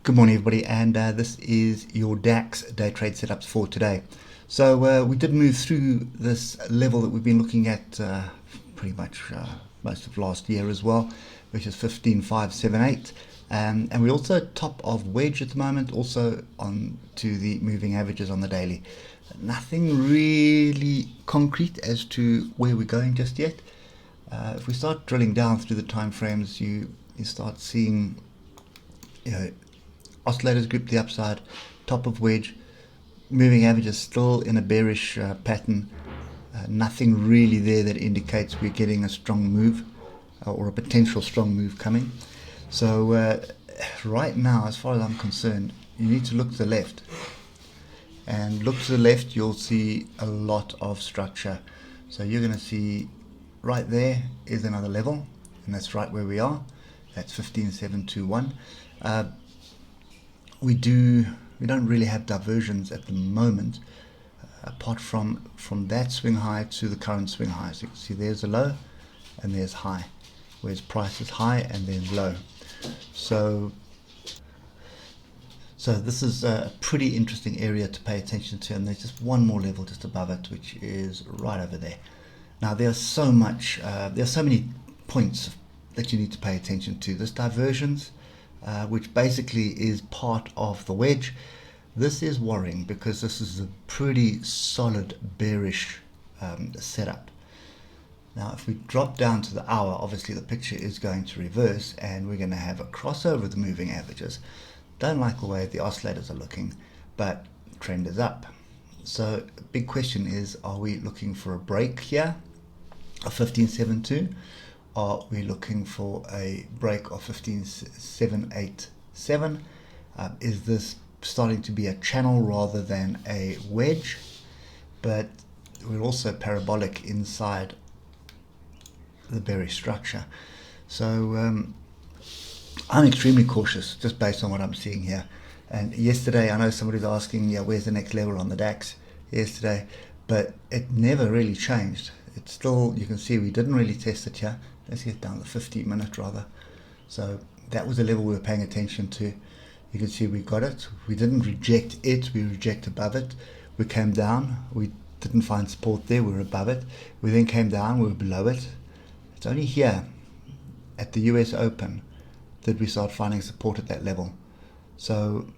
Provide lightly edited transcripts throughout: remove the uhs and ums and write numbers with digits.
Good morning, everybody, and this is your DAX day trade setups for today. So we did move through this level that we've been looking at pretty much most of last year as well, which is 15,578, and we're also top of wedge at the moment, also on to the moving averages on the daily. Nothing really concrete as to where we're going just yet. If we start drilling down through the time frames, you start seeing, oscillators grip the upside, top of wedge, moving averages still in a bearish pattern. Nothing really there that indicates we're getting a strong move or a potential strong move coming. So right now, as far as I'm concerned, you need to look to the left. And look to the left, you'll see a lot of structure. So you're going to see right there is another level, and that's right where we are. That's 15,721. We don't really have diversions at the moment, apart from that swing high to the current swing high. So you can see there's a low and there's high, whereas price is high and then low. So this is a pretty interesting area to pay attention to, and there's just one more level just above it, which is right over there. Now there's so many points that you need to pay attention to. There's diversions, which basically is part of the wedge. This is worrying because this is a pretty solid bearish setup. Now if we drop down to the hour, obviously the picture is going to reverse and we're going to have a crossover of the moving averages. Don't like the way the oscillators are looking, but trend is up. So big question is, are we looking for a break here of 15.72? Are we looking for a break of 15.787? Is this starting to be a channel rather than a wedge? But we're also parabolic inside the bearish structure. So I'm extremely cautious just based on what I'm seeing here. And yesterday, I know somebody's asking, where's the next level on the DAX yesterday? But it never really changed. It's still, you can see we didn't really test it here. Let's get down the 50-minute rather. So that was the level we were paying attention to. You can see we got it. We didn't reject it. We reject above it. We came down. We didn't find support there. We were above it. We then came down. We were below it. It's only here at the US Open that we start finding support at that level. So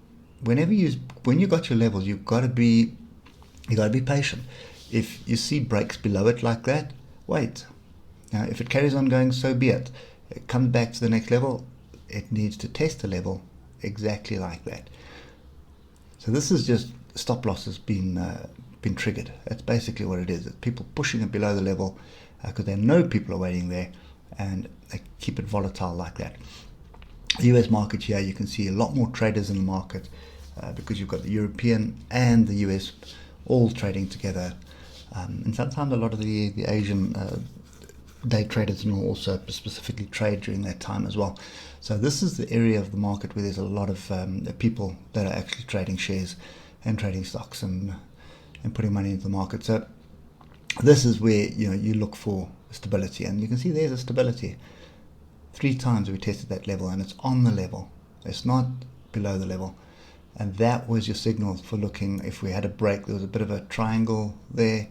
when you got your levels, you've got to be patient. If you see breaks below it like that, wait. Now, if it carries on going, so be it. It comes back to the next level, it needs to test the level exactly like that. So this is just stop losses been triggered. That's basically what it is. It's people pushing it below the level because they know people are waiting there, and they keep it volatile like that. The US market here, you can see a lot more traders in the market because you've got the European and the US all trading together. And sometimes a lot of the Asian day traders and also specifically trade during that time as well. So this is the area of the market where there's a lot of people that are actually trading shares and trading stocks and putting money into the market. So this is where you look for stability, and you can see there's a stability. 3 times we tested that level and it's on the level. It's not below the level. And that was your signal for looking if we had a break. There was a bit of a triangle there,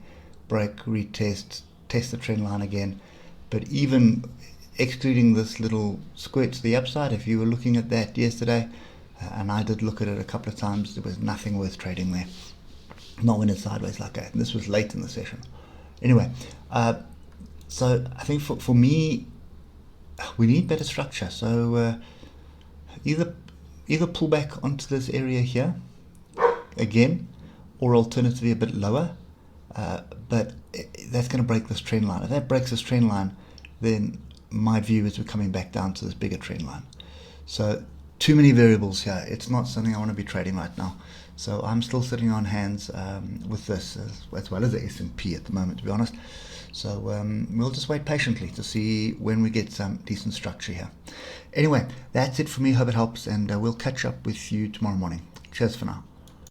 break, retest, test the trend line again. But even excluding this little square to the upside, if you were looking at that yesterday, and I did look at it a couple of times, there was nothing worth trading there. Not when it's sideways like that. And this was late in the session. Anyway, so I think for me, we need better structure. So either pull back onto this area here again, or alternatively a bit lower. But that's going to break this trend line. If that breaks this trend line, then my view is we're coming back down to this bigger trend line. So too many variables here. It's not something I want to be trading right now. So I'm still sitting on hands with this as well as the S&P at the moment, to be honest. So we'll just wait patiently to see when we get some decent structure here. Anyway, that's it for me. Hope it helps, and we'll catch up with you tomorrow morning. Cheers for now.